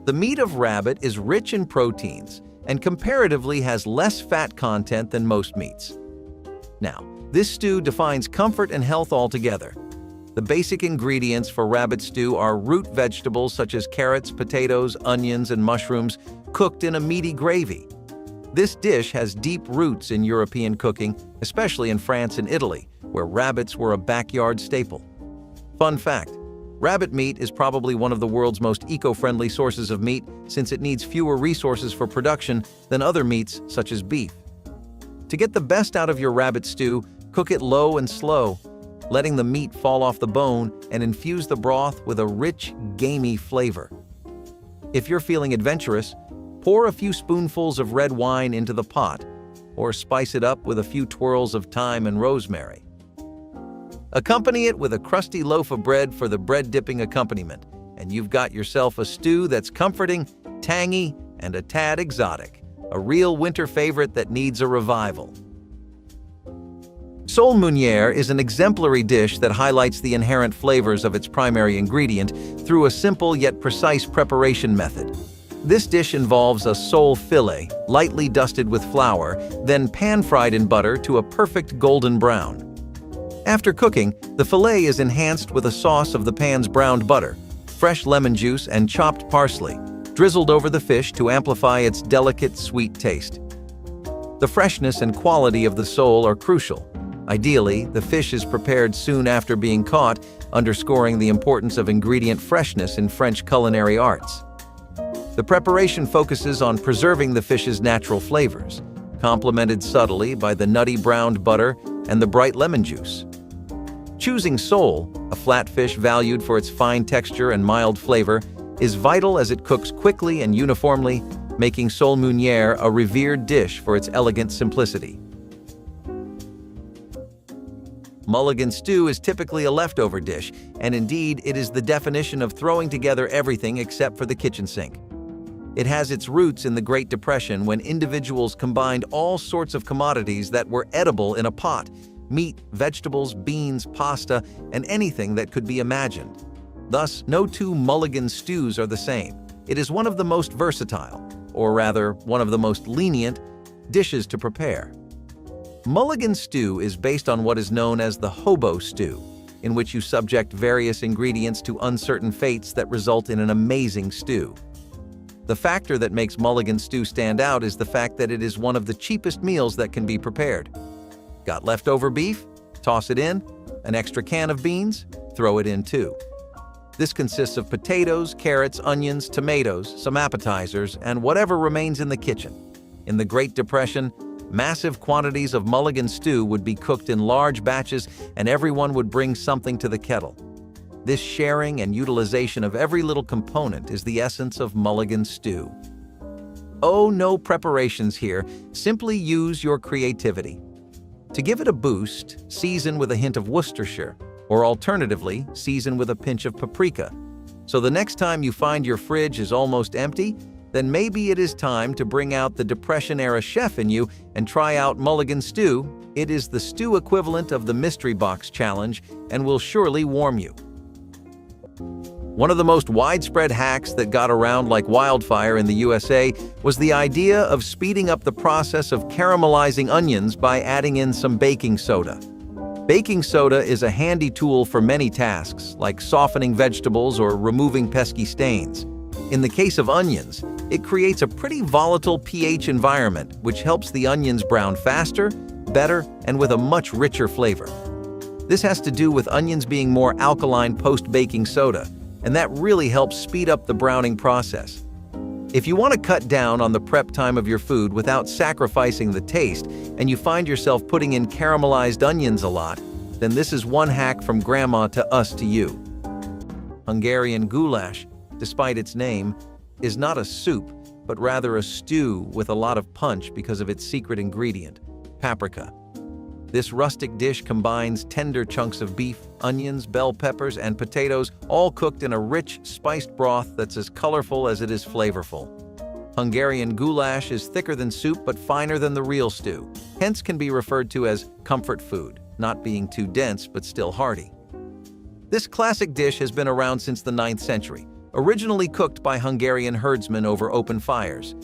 The meat of rabbit is rich in proteins and comparatively has less fat content than most meats. Now, this stew defines comfort and health altogether. The basic ingredients for rabbit stew are root vegetables such as carrots, potatoes, onions, and mushrooms cooked in a meaty gravy. This dish has deep roots in European cooking, especially in France and Italy, where rabbits were a backyard staple. Fun fact: rabbit meat is probably one of the world's most eco-friendly sources of meat since it needs fewer resources for production than other meats such as beef. To get the best out of your rabbit stew, cook it low and slow, letting the meat fall off the bone and infuse the broth with a rich, gamey flavor. If you're feeling adventurous, pour a few spoonfuls of red wine into the pot, or spice it up with a few twirls of thyme and rosemary. Accompany it with a crusty loaf of bread for the bread-dipping accompaniment, and you've got yourself a stew that's comforting, tangy, and a tad exotic, a real winter favorite that needs a revival. Sole meunière is an exemplary dish that highlights the inherent flavors of its primary ingredient through a simple yet precise preparation method. This dish involves a sole fillet, lightly dusted with flour, then pan-fried in butter to a perfect golden brown. After cooking, the fillet is enhanced with a sauce of the pan's browned butter, fresh lemon juice, and chopped parsley, drizzled over the fish to amplify its delicate, sweet taste. The freshness and quality of the sole are crucial. Ideally, the fish is prepared soon after being caught, underscoring the importance of ingredient freshness in French culinary arts. The preparation focuses on preserving the fish's natural flavors, complemented subtly by the nutty browned butter and the bright lemon juice. Choosing sole, a flat fish valued for its fine texture and mild flavor, is vital as it cooks quickly and uniformly, making sole meunière a revered dish for its elegant simplicity. Mulligan stew is typically a leftover dish, and indeed, it is the definition of throwing together everything except for the kitchen sink. It has its roots in the Great Depression when individuals combined all sorts of commodities that were edible in a pot: meat, vegetables, beans, pasta, and anything that could be imagined. Thus, no two Mulligan stews are the same. It is one of the most versatile, or rather, one of the most lenient, dishes to prepare. Mulligan stew is based on what is known as the hobo stew, in which you subject various ingredients to uncertain fates that result in an amazing stew. The factor that makes Mulligan stew stand out is the fact that it is one of the cheapest meals that can be prepared. Got leftover beef? Toss it in. An extra can of beans? Throw it in too. This consists of potatoes, carrots, onions, tomatoes, some appetizers, and whatever remains in the kitchen. In the Great Depression, massive quantities of Mulligan stew would be cooked in large batches and everyone would bring something to the kettle. This sharing and utilization of every little component is the essence of Mulligan stew. Oh, no preparations here, simply use your creativity. To give it a boost, season with a hint of Worcestershire, or alternatively, season with a pinch of paprika. So the next time you find your fridge is almost empty, then maybe it is time to bring out the Depression-era chef in you and try out Mulligan stew. It is the stew equivalent of the Mystery Box Challenge and will surely warm you. One of the most widespread hacks that got around like wildfire in the USA was the idea of speeding up the process of caramelizing onions by adding in some baking soda. Baking soda is a handy tool for many tasks, like softening vegetables or removing pesky stains. In the case of onions, it creates a pretty volatile pH environment, which helps the onions brown faster, better, and with a much richer flavor. This has to do with onions being more alkaline post-baking soda, and that really helps speed up the browning process. If you want to cut down on the prep time of your food without sacrificing the taste, and you find yourself putting in caramelized onions a lot, then this is one hack from grandma to us to you. Hungarian goulash, despite its name, is not a soup, but rather a stew with a lot of punch because of its secret ingredient, paprika. This rustic dish combines tender chunks of beef, onions, bell peppers, and potatoes, all cooked in a rich, spiced broth that's as colorful as it is flavorful. Hungarian goulash is thicker than soup but finer than the real stew, hence can be referred to as comfort food, not being too dense but still hearty. This classic dish has been around since the 9th century, originally cooked by Hungarian herdsmen over open fires.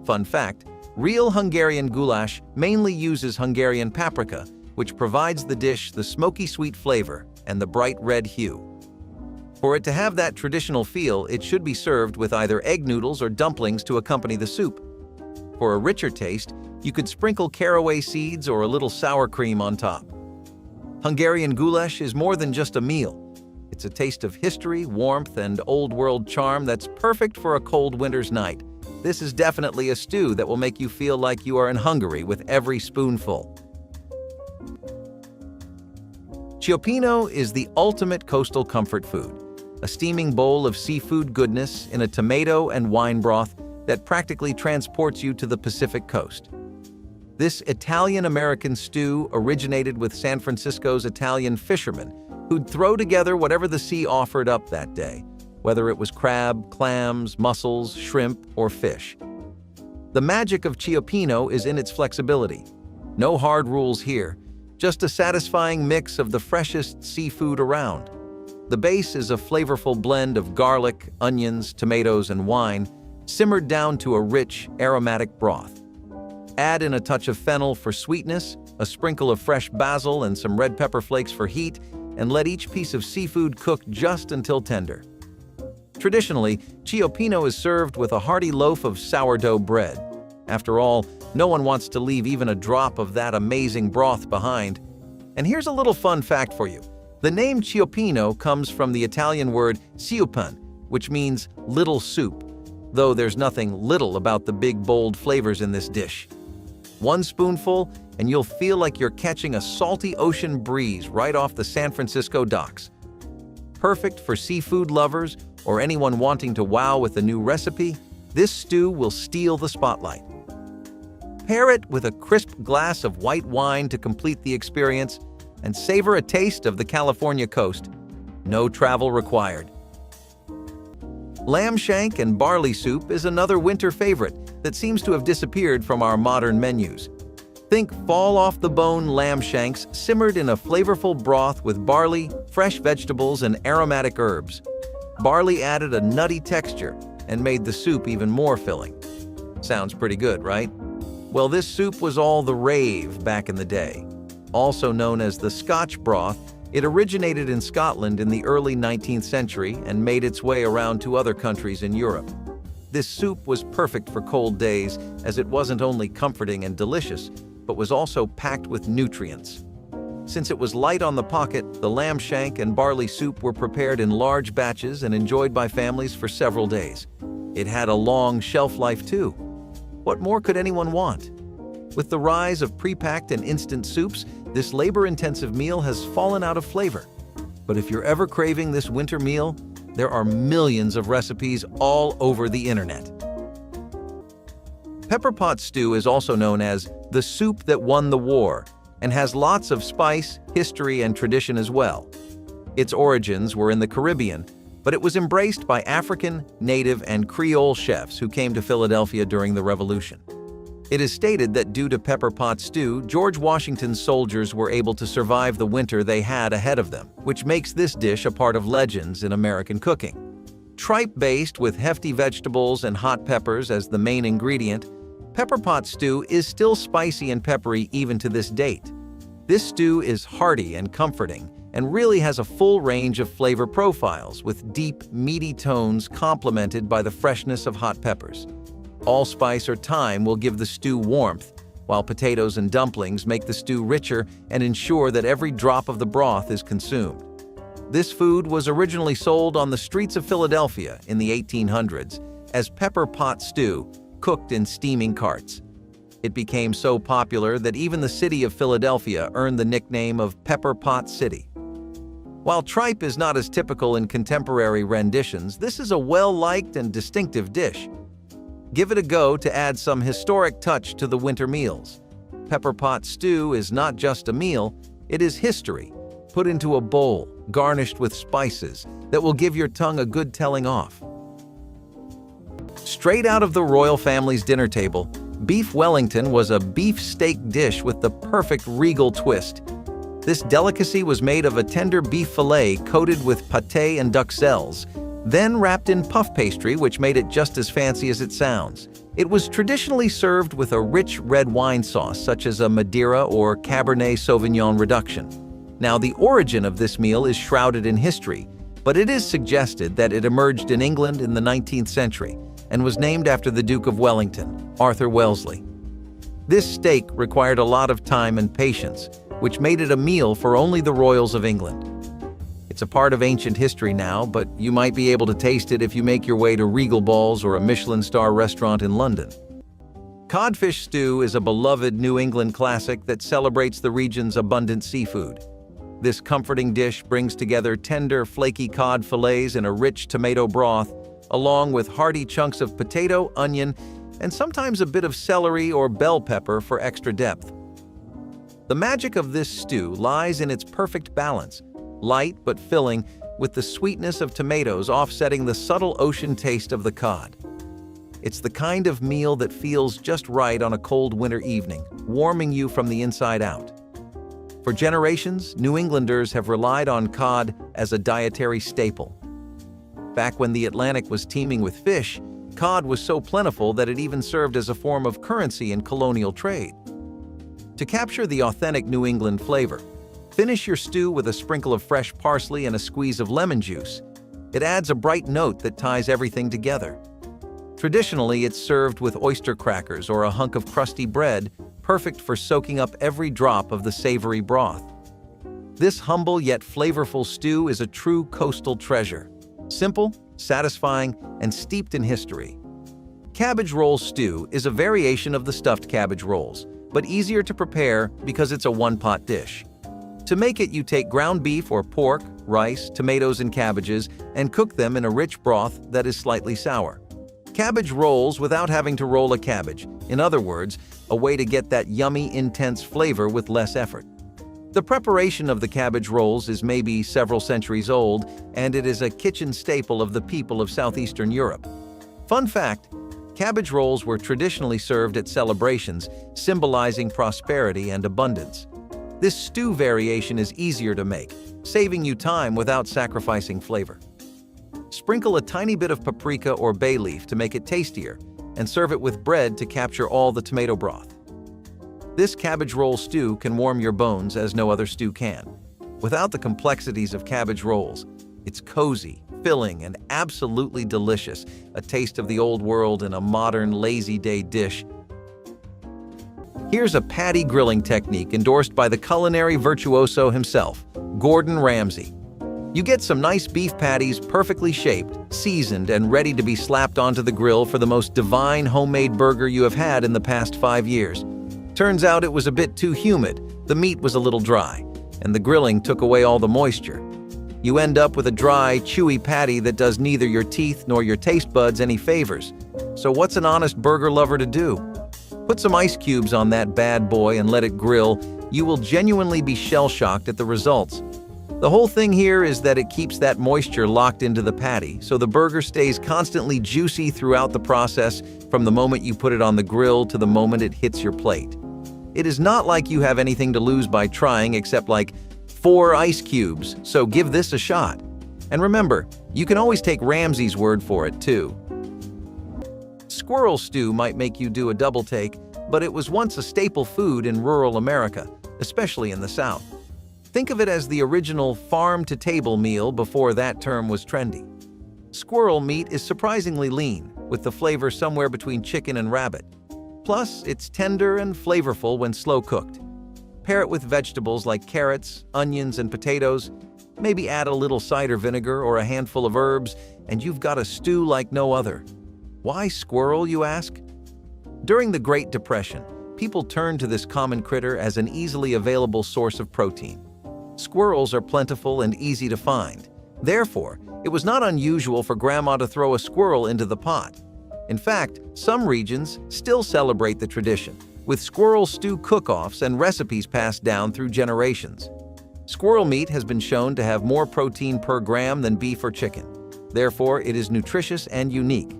Fun fact, real Hungarian goulash mainly uses Hungarian paprika, which provides the dish the smoky sweet flavor and the bright red hue. For it to have that traditional feel, it should be served with either egg noodles or dumplings to accompany the soup. For a richer taste, you could sprinkle caraway seeds or a little sour cream on top. Hungarian goulash is more than just a meal. It's a taste of history, warmth, and old-world charm that's perfect for a cold winter's night. This is definitely a stew that will make you feel like you are in Hungary with every spoonful. Cioppino is the ultimate coastal comfort food, a steaming bowl of seafood goodness in a tomato and wine broth that practically transports you to the Pacific coast. This Italian-American stew originated with San Francisco's Italian fishermen, who'd throw together whatever the sea offered up that day, whether it was crab, clams, mussels, shrimp, or fish. The magic of Cioppino is in its flexibility. No hard rules here, just a satisfying mix of the freshest seafood around. The base is a flavorful blend of garlic, onions, tomatoes, and wine, simmered down to a rich, aromatic broth. Add in a touch of fennel for sweetness, a sprinkle of fresh basil, and some red pepper flakes for heat, and let each piece of seafood cook just until tender. Traditionally, Cioppino is served with a hearty loaf of sourdough bread. After all, no one wants to leave even a drop of that amazing broth behind. And here's a little fun fact for you. The name Cioppino comes from the Italian word ciupan, which means little soup, though there's nothing little about the big, bold flavors in this dish. One spoonful, and you'll feel like you're catching a salty ocean breeze right off the San Francisco docks. Perfect for seafood lovers or anyone wanting to wow with a new recipe, this stew will steal the spotlight. Pair it with a crisp glass of white wine to complete the experience and savor a taste of the California coast. No travel required. Lamb shank and barley soup is another winter favorite that seems to have disappeared from our modern menus. Think fall-off-the-bone lamb shanks simmered in a flavorful broth with barley, fresh vegetables, and aromatic herbs. Barley added a nutty texture and made the soup even more filling. Sounds pretty good, right? Well, this soup was all the rave back in the day. Also known as the Scotch broth, it originated in Scotland in the early 19th century and made its way around to other countries in Europe. This soup was perfect for cold days as it wasn't only comforting and delicious, but was also packed with nutrients. Since it was light on the pocket, the lamb shank and barley soup were prepared in large batches and enjoyed by families for several days. It had a long shelf life too. What more could anyone want? With the rise of pre-packed and instant soups, this labor-intensive meal has fallen out of flavor. But if you're ever craving this winter meal, there are millions of recipes all over the internet. Pepper pot stew is also known as the soup that won the war and has lots of spice, history, and tradition as well. Its origins were in the Caribbean, but it was embraced by African, Native, and Creole chefs who came to Philadelphia during the Revolution. It is stated that due to pepper pot stew, George Washington's soldiers were able to survive the winter they had ahead of them, which makes this dish a part of legends in American cooking. Tripe-based with hefty vegetables and hot peppers as the main ingredient, pepper pot stew is still spicy and peppery even to this date. This stew is hearty and comforting and really has a full range of flavor profiles with deep, meaty tones complemented by the freshness of hot peppers. Allspice or thyme will give the stew warmth, while potatoes and dumplings make the stew richer and ensure that every drop of the broth is consumed. This food was originally sold on the streets of Philadelphia in the 1800s as pepper pot stew, cooked in steaming carts. It became so popular that even the city of Philadelphia earned the nickname of Pepper Pot City. While tripe is not as typical in contemporary renditions, this is a well-liked and distinctive dish. Give it a go to add some historic touch to the winter meals. Pepper pot stew is not just a meal, it is history, put into a bowl, garnished with spices that will give your tongue a good telling off. Straight out of the royal family's dinner table, beef Wellington was a beef steak dish with the perfect regal twist. This delicacy was made of a tender beef fillet coated with pâté and duxelles, then wrapped in puff pastry, which made it just as fancy as it sounds. It was traditionally served with a rich red wine sauce, such as a Madeira or Cabernet Sauvignon reduction. Now, the origin of this meal is shrouded in history, but it is suggested that it emerged in England in the 19th century and was named after the Duke of Wellington, Arthur Wellesley. This steak required a lot of time and patience, which made it a meal for only the royals of England. It's a part of ancient history now, but you might be able to taste it if you make your way to Regal Balls or a Michelin star restaurant in London. Codfish stew is a beloved New England classic that celebrates the region's abundant seafood. This comforting dish brings together tender, flaky cod fillets in a rich tomato broth, along with hearty chunks of potato, onion, and sometimes a bit of celery or bell pepper for extra depth. The magic of this stew lies in its perfect balance, light but filling, with the sweetness of tomatoes offsetting the subtle ocean taste of the cod. It's the kind of meal that feels just right on a cold winter evening, warming you from the inside out. For generations, New Englanders have relied on cod as a dietary staple. Back when the Atlantic was teeming with fish, cod was so plentiful that it even served as a form of currency in colonial trade. To capture the authentic New England flavor, finish your stew with a sprinkle of fresh parsley and a squeeze of lemon juice. It adds a bright note that ties everything together. Traditionally, it's served with oyster crackers or a hunk of crusty bread, perfect for soaking up every drop of the savory broth. This humble yet flavorful stew is a true coastal treasure. Simple, satisfying, and steeped in history. Cabbage roll stew is a variation of the stuffed cabbage rolls, but easier to prepare because it's a one-pot dish. To make it, you take ground beef or pork, rice, tomatoes, and cabbages and cook them in a rich broth that is slightly sour. Cabbage rolls without having to roll a cabbage. In other words, a way to get that yummy, intense flavor with less effort. The preparation of the cabbage rolls is maybe several centuries old, and it is a kitchen staple of the people of southeastern Europe. Fun fact, cabbage rolls were traditionally served at celebrations, symbolizing prosperity and abundance. This stew variation is easier to make, saving you time without sacrificing flavor. Sprinkle a tiny bit of paprika or bay leaf to make it tastier, and serve it with bread to capture all the tomato broth. This cabbage roll stew can warm your bones as no other stew can. Without the complexities of cabbage rolls, it's cozy, filling, and absolutely delicious, a taste of the old world in a modern, lazy-day dish. Here's a patty grilling technique endorsed by the culinary virtuoso himself, Gordon Ramsay. You get some nice beef patties perfectly shaped, seasoned, and ready to be slapped onto the grill for the most divine homemade burger you have had in the past 5 years. Turns out it was a bit too humid, the meat was a little dry, and the grilling took away all the moisture. You end up with a dry, chewy patty that does neither your teeth nor your taste buds any favors. So what's an honest burger lover to do? Put some ice cubes on that bad boy and let it grill. You will genuinely be shell-shocked at the results. The whole thing here is that it keeps that moisture locked into the patty, so the burger stays constantly juicy throughout the process, from the moment you put it on the grill to the moment it hits your plate. It is not like you have anything to lose by trying except like 4 ice cubes, so give this a shot. And remember, you can always take Ramsay's word for it too. Squirrel stew might make you do a double take, but it was once a staple food in rural America, especially in the South. Think of it as the original farm-to-table meal before that term was trendy. Squirrel meat is surprisingly lean, with the flavor somewhere between chicken and rabbit. Plus, it's tender and flavorful when slow-cooked. Pair it with vegetables like carrots, onions, and potatoes. Maybe add a little cider vinegar or a handful of herbs, and you've got a stew like no other. Why squirrel, you ask? During the Great Depression, people turned to this common critter as an easily available source of protein. Squirrels are plentiful and easy to find. Therefore, it was not unusual for Grandma to throw a squirrel into the pot. In fact, some regions still celebrate the tradition, with squirrel stew cook-offs and recipes passed down through generations. Squirrel meat has been shown to have more protein per gram than beef or chicken. Therefore, it is nutritious and unique.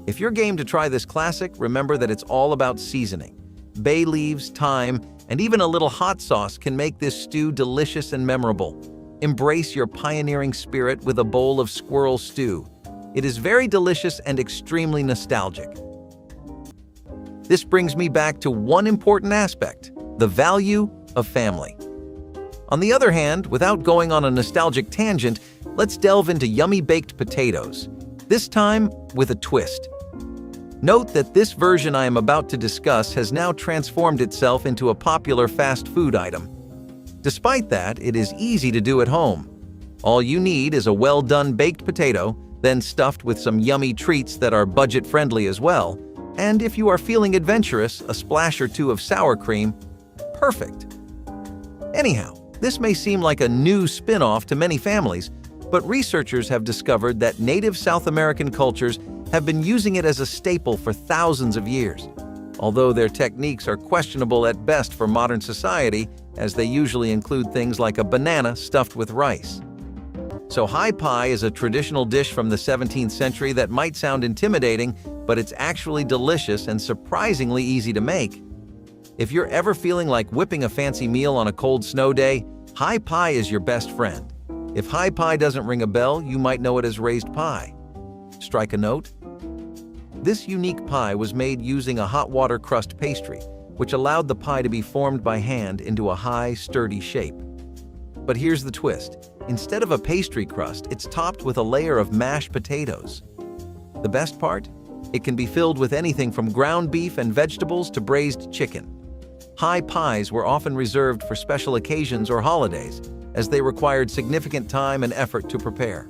If you're game to try this classic, remember that it's all about seasoning. Bay leaves, thyme, and even a little hot sauce can make this stew delicious and memorable. Embrace your pioneering spirit with a bowl of squirrel stew. It is very delicious and extremely nostalgic. This brings me back to one important aspect: the value of family. On the other hand, without going on a nostalgic tangent, let's delve into yummy baked potatoes, this time with a twist. Note that this version I am about to discuss has now transformed itself into a popular fast food item. Despite that, it is easy to do at home. All you need is a well-done baked potato, then stuffed with some yummy treats that are budget-friendly as well. And if you are feeling adventurous, a splash or two of sour cream. Perfect. Anyhow, this may seem like a new spin-off to many families, but researchers have discovered that native South American cultures have been using it as a staple for thousands of years. Although their techniques are questionable at best for modern society, as they usually include things like a banana stuffed with rice. So high pie is a traditional dish from the 17th century that might sound intimidating, but it's actually delicious and surprisingly easy to make. If you're ever feeling like whipping a fancy meal on a cold snow day, high pie is your best friend. If high pie doesn't ring a bell, you might know it as raised pie. Strike a note? This unique pie was made using a hot water crust pastry, which allowed the pie to be formed by hand into a high, sturdy shape. But here's the twist. Instead of a pastry crust, it's topped with a layer of mashed potatoes. The best part? It can be filled with anything from ground beef and vegetables to braised chicken. High pies were often reserved for special occasions or holidays, as they required significant time and effort to prepare.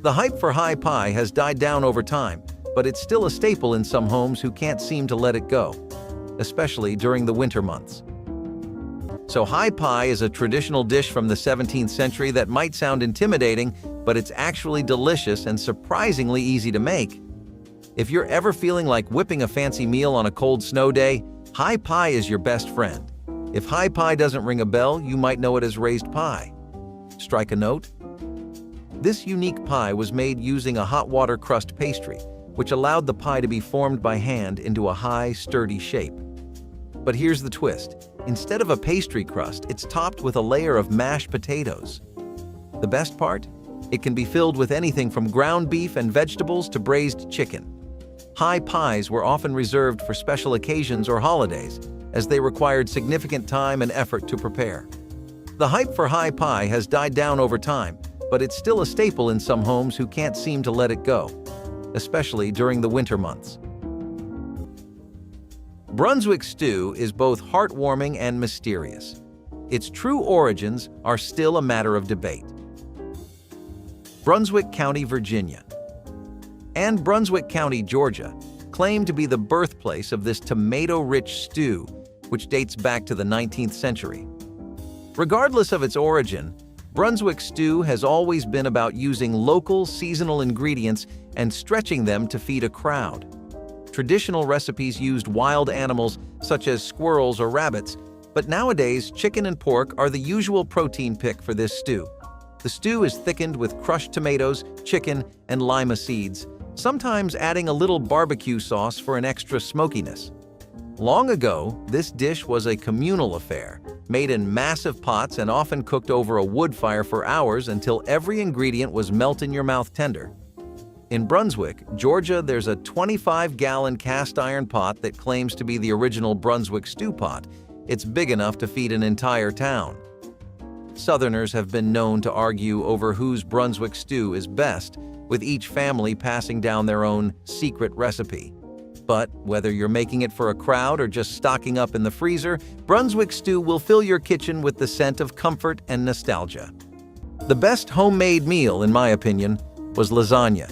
The hype for high pie has died down over time, but it's still a staple in some homes who can't seem to let it go, especially during the winter months. So high pie is a traditional dish from the 17th century that might sound intimidating, but it's actually delicious and surprisingly easy to make. If you're ever feeling like whipping a fancy meal on a cold snow day, high pie is your best friend. If high pie doesn't ring a bell, you might know it as raised pie. Strike a note? This unique pie was made using a hot water crust pastry, which allowed the pie to be formed by hand into a high, sturdy shape. But here's the twist. Instead of a pastry crust, it's topped with a layer of mashed potatoes. The best part? It can be filled with anything from ground beef and vegetables to braised chicken. High pies were often reserved for special occasions or holidays, as they required significant time and effort to prepare. The hype for high pie has died down over time, but it's still a staple in some homes who can't seem to let it go, especially during the winter months. Brunswick stew is both heartwarming and mysterious. Its true origins are still a matter of debate. Brunswick County, Virginia, and Brunswick County, Georgia, claim to be the birthplace of this tomato-rich stew, which dates back to the 19th century. Regardless of its origin, Brunswick stew has always been about using local, seasonal ingredients and stretching them to feed a crowd. Traditional recipes used wild animals such as squirrels or rabbits, but nowadays chicken and pork are the usual protein pick for this stew. The stew is thickened with crushed tomatoes, chicken, and lima seeds, sometimes adding a little barbecue sauce for an extra smokiness. Long ago, this dish was a communal affair, made in massive pots and often cooked over a wood fire for hours until every ingredient was melt-in-your-mouth tender. In Brunswick, Georgia, there's a 25-gallon cast-iron pot that claims to be the original Brunswick stew pot. It's big enough to feed an entire town. Southerners have been known to argue over whose Brunswick stew is best, with each family passing down their own secret recipe. But whether you're making it for a crowd or just stocking up in the freezer, Brunswick stew will fill your kitchen with the scent of comfort and nostalgia. The best homemade meal, in my opinion, was lasagna.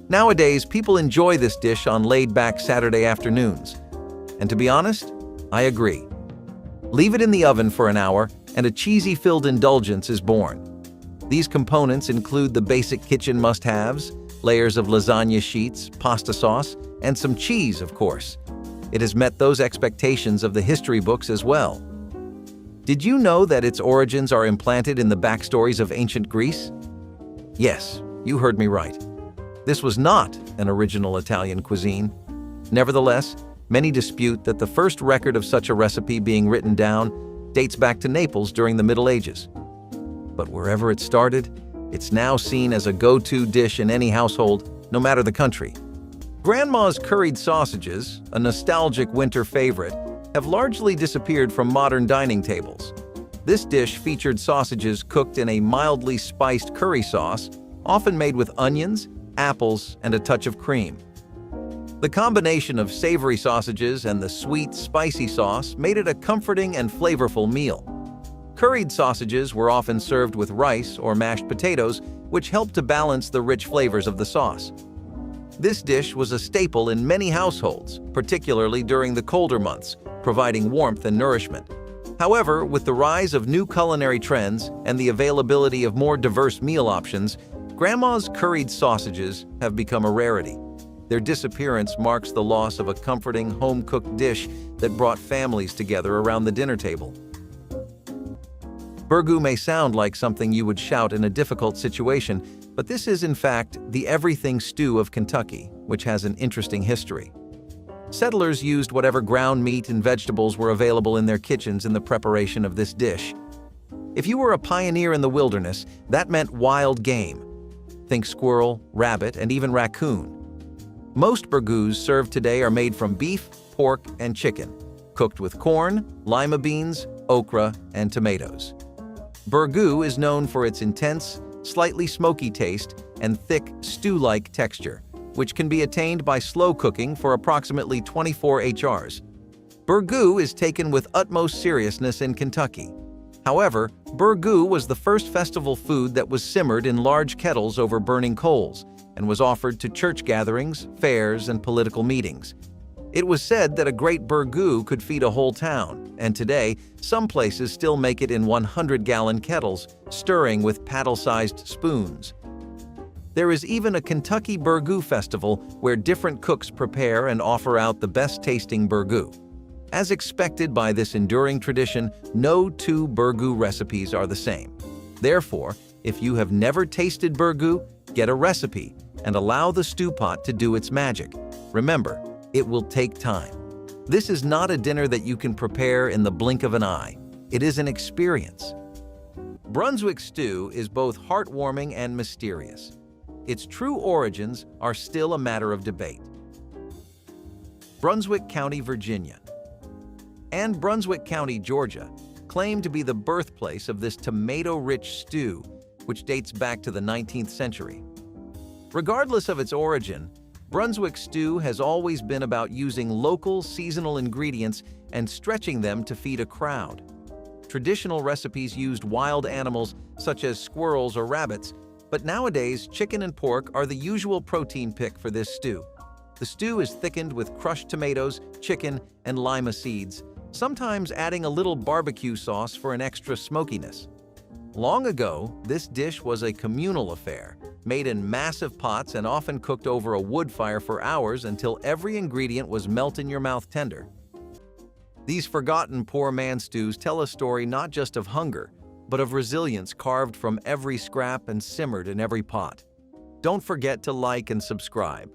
Nowadays, people enjoy this dish on laid-back Saturday afternoons. And to be honest, I agree. Leave it in the oven for an hour, and a cheesy-filled indulgence is born. These components include the basic kitchen must-haves, layers of lasagna sheets, pasta sauce, and some cheese, of course. It has met those expectations of the history books as well. Did you know that its origins are implanted in the backstories of ancient Greece? Yes, you heard me right. This was not an original Italian cuisine. Nevertheless, many dispute that the first record of such a recipe being written down dates back to Naples during the Middle Ages. But wherever it started, it's now seen as a go-to dish in any household, no matter the country. Grandma's curried sausages, a nostalgic winter favorite, have largely disappeared from modern dining tables. This dish featured sausages cooked in a mildly spiced curry sauce, often made with onions, apples, and a touch of cream. The combination of savory sausages and the sweet, spicy sauce made it a comforting and flavorful meal. Curried sausages were often served with rice or mashed potatoes, which helped to balance the rich flavors of the sauce. This dish was a staple in many households, particularly during the colder months, providing warmth and nourishment. However, with the rise of new culinary trends and the availability of more diverse meal options, Grandma's curried sausages have become a rarity. Their disappearance marks the loss of a comforting, home-cooked dish that brought families together around the dinner table. Burgoo may sound like something you would shout in a difficult situation, but this is in fact the everything stew of Kentucky, which has an interesting history. Settlers used whatever ground meat and vegetables were available in their kitchens in the preparation of this dish. If you were a pioneer in the wilderness, that meant wild game. Think squirrel, rabbit, and even raccoon. Most burgoos served today are made from beef, pork, and chicken, cooked with corn, lima beans, okra, and tomatoes. Burgoo is known for its intense, slightly smoky taste and thick, stew-like texture, which can be attained by slow cooking for approximately 24 HRs. Burgoo is taken with utmost seriousness in Kentucky. However, burgoo was the first festival food that was simmered in large kettles over burning coals and was offered to church gatherings, fairs, and political meetings. It was said that a great burgoo could feed a whole town, and today, some places still make it in 100-gallon kettles, stirring with paddle-sized spoons. There is even a Kentucky Burgoo Festival where different cooks prepare and offer out the best-tasting burgoo. As expected by this enduring tradition, no two burgoo recipes are the same. Therefore, if you have never tasted burgoo, get a recipe and allow the stew pot to do its magic. Remember, it will take time. This is not a dinner that you can prepare in the blink of an eye. It is an experience. Brunswick stew is both heartwarming and mysterious. Its true origins are still a matter of debate. Brunswick County, Virginia, and Brunswick County, Georgia, claim to be the birthplace of this tomato-rich stew, which dates back to the 19th century. Regardless of its origin, Brunswick stew has always been about using local, seasonal ingredients and stretching them to feed a crowd. Traditional recipes used wild animals such as squirrels or rabbits, but nowadays chicken and pork are the usual protein pick for this stew. The stew is thickened with crushed tomatoes, chicken, and lima seeds, sometimes adding a little barbecue sauce for an extra smokiness. Long ago, this dish was a communal affair, made in massive pots and often cooked over a wood fire for hours until every ingredient was melt-in-your-mouth tender. These forgotten poor man stews tell a story not just of hunger, but of resilience carved from every scrap and simmered in every pot. Don't forget to like and subscribe.